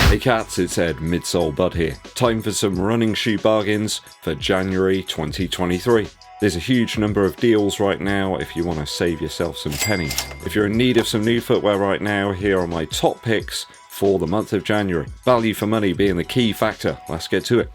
Hey cats, it's Ed, Midsole Bud here. Time for some running shoe bargains for January 2023. There's a huge number of deals right now if you want to save yourself some pennies. If you're in need of some new footwear right now, here are my top picks for the month of January. Value for money being the key factor. Let's get to it.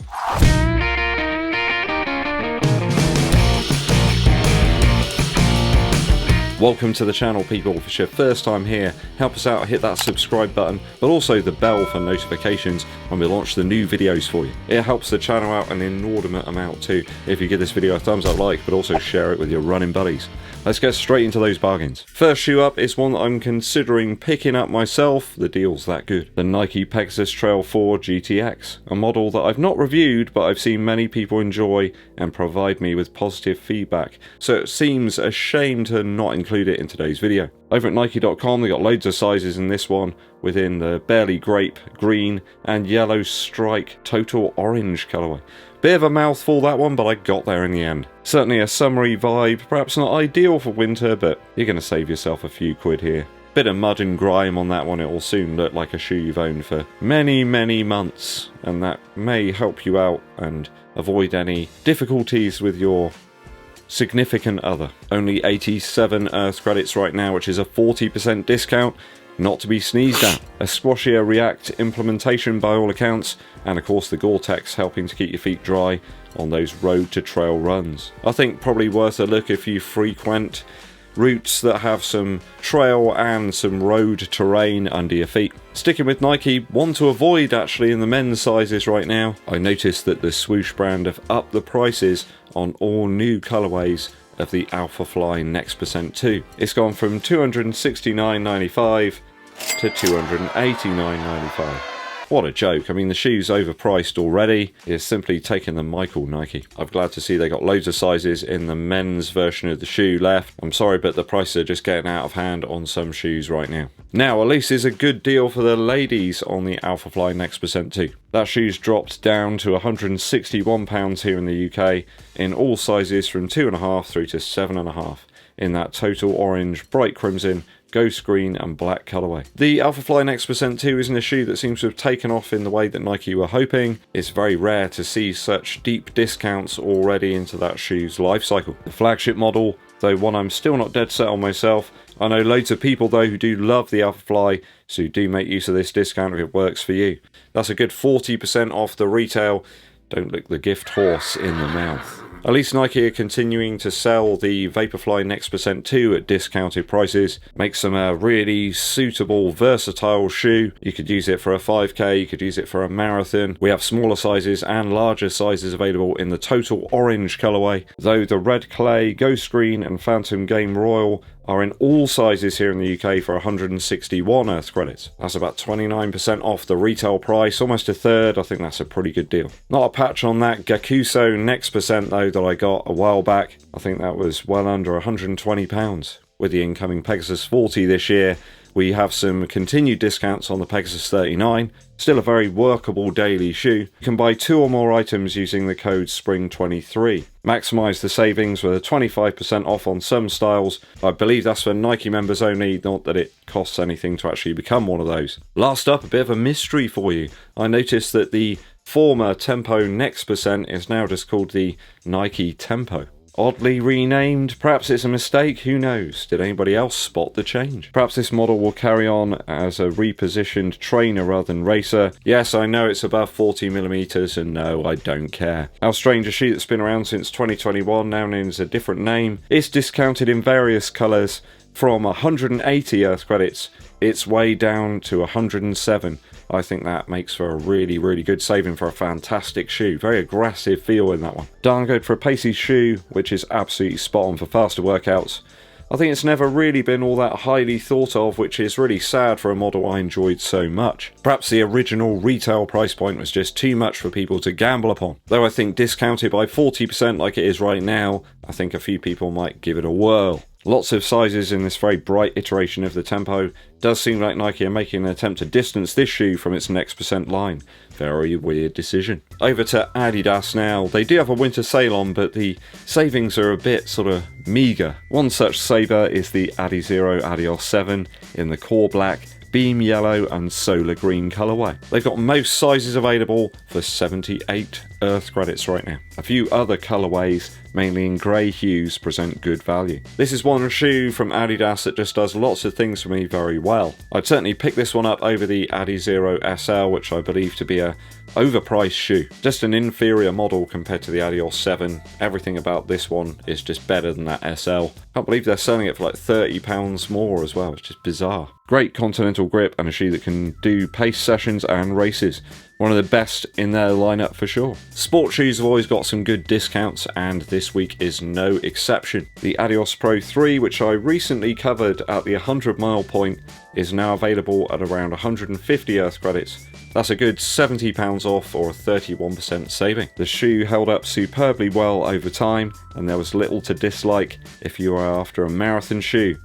Welcome to the channel, people. If it's your first time here, help us out, hit that subscribe button, but also the bell for notifications when we launch the new videos for you. It helps the channel out an inordinate amount too if you give this video a thumbs up like, but also share it with your running buddies. Let's get straight into those bargains. First shoe up is one that I'm considering picking up myself. The deal's that good. The Nike Pegasus Trail 4 GTX, a model that I've not reviewed, but I've seen many people enjoy and provide me with positive feedback. So it seems a shame to not include it in today's video. Over at Nike.com, they got loads of sizes in this one within the barely grape, green, and yellow strike total orange colorway. Bit of a mouthful that one, but I got there in the end. Certainly a summery vibe, perhaps not ideal for winter, but you're going to save yourself a few quid here. Bit of mud and grime on that one, it will soon look like a shoe you've owned for many, many months, and that may help you out and avoid any difficulties with your significant other. Only 87 Earth credits right now, which is a 40% discount. Not to be sneezed at. A squashier React implementation by all accounts, and of course the Gore-Tex helping to keep your feet dry on those road to trail runs. I think probably worth a look if you frequent routes that have some trail and some road terrain under your feet. Sticking with Nike, one to avoid actually in the men's sizes right now. I noticed that the Swoosh brand have upped the prices on all new colorways of the Alphafly Next Percent 2. It's gone from $269.95 to $289.95. What a joke. I mean, the shoe's overpriced already. It's simply taking the Michael Nike. I'm glad to see they got loads of sizes in the men's version of the shoe left. I'm sorry, but the prices are just getting out of hand on some shoes right now. Now, at least is a good deal for the ladies on the Alphafly Next Percent 2. That shoe's dropped down to £161 here in the UK in all sizes from 2.5 through to 7.5 in that total orange, bright crimson, ghost green and black colourway. The Alphafly Next Percent 2 isn't a shoe that seems to have taken off in the way that Nike were hoping. It's very rare to see such deep discounts already into that shoe's life cycle. The flagship model, though one I'm still not dead set on myself. I know loads of people though who do love the Alphafly, so do make use of this discount if it works for you. That's a good 40% off the retail. Don't lick the gift horse in the mouth. At least Nike are continuing to sell the Vaporfly Next Percent 2 at discounted prices. Makes them a really suitable, versatile shoe. You could use it for a 5k, you could use it for a marathon. We have smaller sizes and larger sizes available in the total orange colorway, though the red clay, ghost green and phantom game royal are in all sizes here in the UK for 161 Earth credits. That's about 29% off the retail price, almost a third. I think that's a pretty good deal. Not a patch on that Gakuso Next Percent though that I got a while back. I think that was well under £120. With the incoming Pegasus 40 this year, we have some continued discounts on the Pegasus 39. Still a very workable daily shoe. You can buy 2 or more items using the code SPRING23. Maximise the savings with a 25% off on some styles. I believe that's for Nike members only, not that it costs anything to actually become one of those. Last up, a bit of a mystery for you. I noticed that the former Tempo Next Percent is now just called the Nike Tempo. Oddly renamed, perhaps it's a mistake, who knows? Did anybody else spot the change? Perhaps this model will carry on as a repositioned trainer rather than racer. Yes, I know it's above 40mm, and no, I don't care. Our strange, a shoe that's been around since 2021, now known as a different name. It's discounted in various colours from 180 Earth credits, it's way down to 107. I think that makes for a really, really good saving for a fantastic shoe. Very aggressive feel in that one. Darn good for a pacey shoe, which is absolutely spot on for faster workouts. I think it's never really been all that highly thought of, which is really sad for a model I enjoyed so much. Perhaps the original retail price point was just too much for people to gamble upon. Though I think discounted by 40% like it is right now, I think a few people might give it a whirl. Lots of sizes in this very bright iteration of the Tempo. Does seem like Nike are making an attempt to distance this shoe from its Next Percent line. Very weird decision. Over to Adidasd now. They do have a winter sale on, but the savings are a bit sort of meagre. One such saver is the Adizero Adios 7 in the core black, beam yellow and solar green colorway. They've got most sizes available for 78 Earth credits right now. A few other colorways, mainly in grey hues, present good value. This is one shoe from Adidas that just does lots of things for me very well. I'd certainly pick this one up over the Adizero SL, which I believe to be a overpriced shoe. Just an inferior model compared to the Adios 7. Everything about this one is just better than that SL. Can't believe they're selling it for like £30 more as well. It's just bizarre. Great continental grip and a shoe that can do pace sessions and races. One of the best in their lineup for sure. Sport shoes have always got some good discounts, and this week is no exception. The Adios Pro 3, which I recently covered at the 100-mile point, is now available at around 150 Earth credits. That's a good £70 off, or a 31% saving. The shoe held up superbly well over time, and there was little to dislike if you are after a marathon shoe.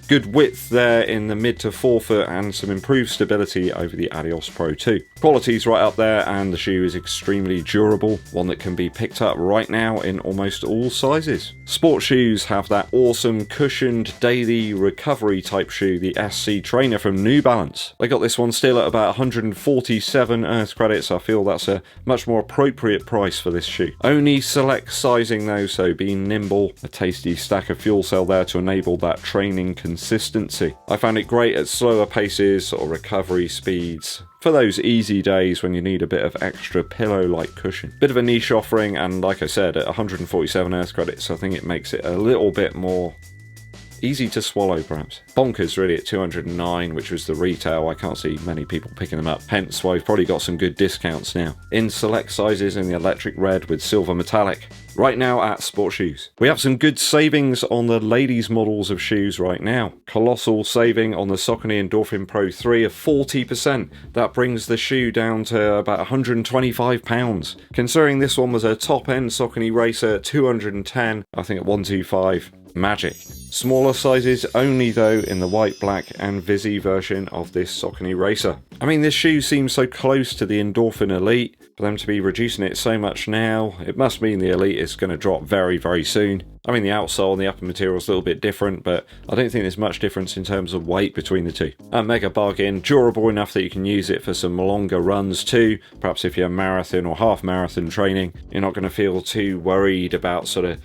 Good width there in the mid to forefoot and some improved stability over the Adios Pro 2. Quality's right up there, and the shoe is extremely durable, one that can be picked up right now in almost all sizes. Sport shoes have that awesome cushioned daily recovery type shoe, the SC Trainer from New Balance. They got this one still at about 147 Earth credits. I feel that's a much more appropriate price for this shoe. Only select sizing though, so be nimble. A tasty stack of fuel cell there to enable that training consistency. I found it great at slower paces or recovery speeds, for those easy days when you need a bit of extra pillow-like cushion. Bit of a niche offering, and like I said, at 147 Earth credits, I think it makes it a little bit more easy to swallow, perhaps. Bonkers really at 209, which was the retail. I can't see many people picking them up, hence why we've probably got some good discounts now. In select sizes in the electric red with silver metallic, right now at Sport Shoes. We have some good savings on the ladies' models of shoes right now. Colossal saving on the Saucony Endorphin Pro 3 of 40%. That brings the shoe down to about £125. Considering this one was a top-end Saucony racer at 210, I think at 125. Magic. Smaller sizes only though in the white, black and Visi version of this Saucony racer. I mean, this shoe seems so close to the Endorphin Elite. For them to be reducing it so much now, it must mean the Elite is going to drop very, very soon. I mean, the outsole and the upper material is a little bit different, but I don't think there's much difference in terms of weight between the two. A mega bargain, durable enough that you can use it for some longer runs too. Perhaps if you're marathon or half marathon training, you're not going to feel too worried about sort of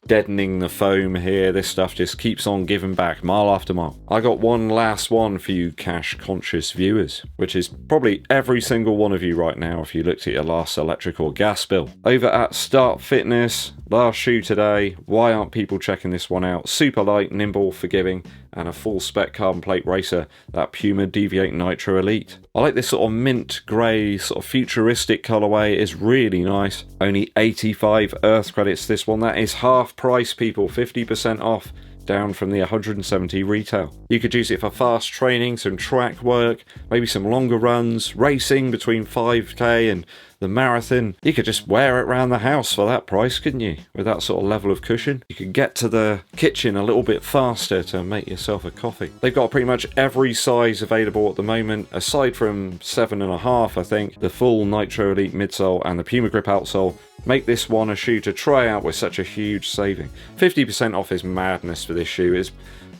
deadening the foam here. This stuff just keeps on giving back mile after mile. I got one last one for you cash conscious viewers, which is probably every single one of you right now if you looked at your last electric or gas bill. Over at Start Fitness, last shoe today. Why aren't people checking this one out? Super light, nimble, forgiving, and a full spec carbon plate racer, that Puma Deviate Nitro Elite. I like this sort of mint grey, sort of futuristic colourway. It's really nice. Only 85 Earth credits this one. That is half price, people, 50% off, down from the 170 retail. You could use it for fast training, some track work, maybe some longer runs, racing between 5k and the marathon. You could just wear it around the house for that price, couldn't you? With that sort of level of cushion. You could get to the kitchen a little bit faster to make yourself a coffee. They've got pretty much every size available at the moment, aside from 7.5, I think. The full Nitro Elite midsole and the Puma Grip outsole make this one a shoe to try out with such a huge saving. 50% off is madness for this shoe. It's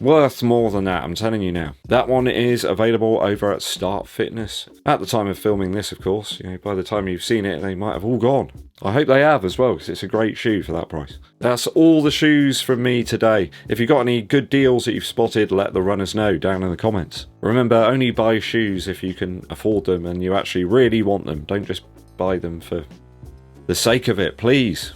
worth more than that, I'm telling you now. That one is available over at Start Fitness. At the time of filming this, of course, you know, by the time you've seen it, they might have all gone. I hope they have as well, because it's a great shoe for that price. That's all the shoes from me today. If you've got any good deals that you've spotted, let the runners know down in the comments. Remember, only buy shoes if you can afford them and you actually really want them. Don't just buy them for the sake of it, please.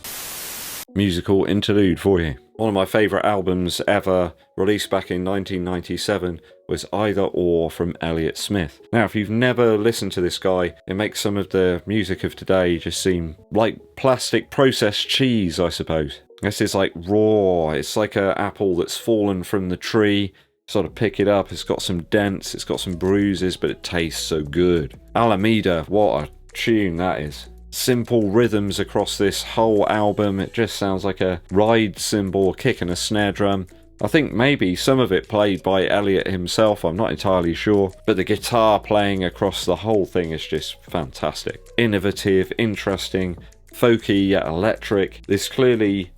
Musical interlude for you. One of my favourite albums ever, released back in 1997, was Either Or from Elliott Smith. Now, if you've never listened to this guy, it makes some of the music of today just seem like plastic processed cheese, I suppose. This is like raw. It's like an apple that's fallen from the tree. Sort of pick it up. It's got some dents. It's got some bruises, but it tastes so good. Alameda, what a tune that is. Simple rhythms across this whole album. It just sounds like a ride cymbal, kick and a snare drum. I think maybe some of it played by Elliott himself, I'm not entirely sure, but the guitar playing across the whole thing is just fantastic. Innovative, interesting, folky yet electric. This clearly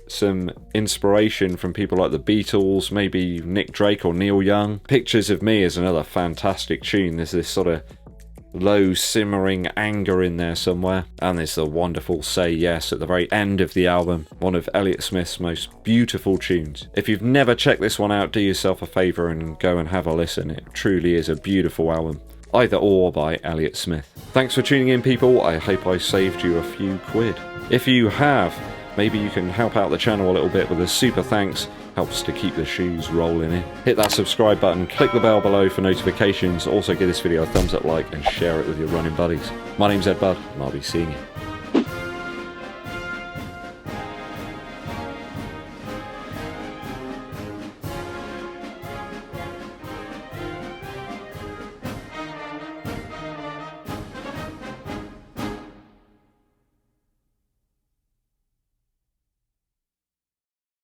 some inspiration from people like the Beatles, maybe Nick Drake or Neil Young. Pictures of Me is another fantastic tune. There's this sort of low simmering anger in there somewhere, and there's the wonderful Say Yes at the very end of the album, one of Elliott Smith's most beautiful tunes. If you've never checked this one out, do yourself a favour and go and have a listen. It truly is a beautiful album, either or by Elliott Smith. Thanks for tuning in, people. I hope I saved you a few quid. If you have, maybe you can help out the channel a little bit with a super thanks. Helps to keep the shoes rolling in. Hit that subscribe button, click the bell below for notifications. Also give this video a thumbs up, like, and share it with your running buddies. My name's EDDBUD, and I'll be seeing you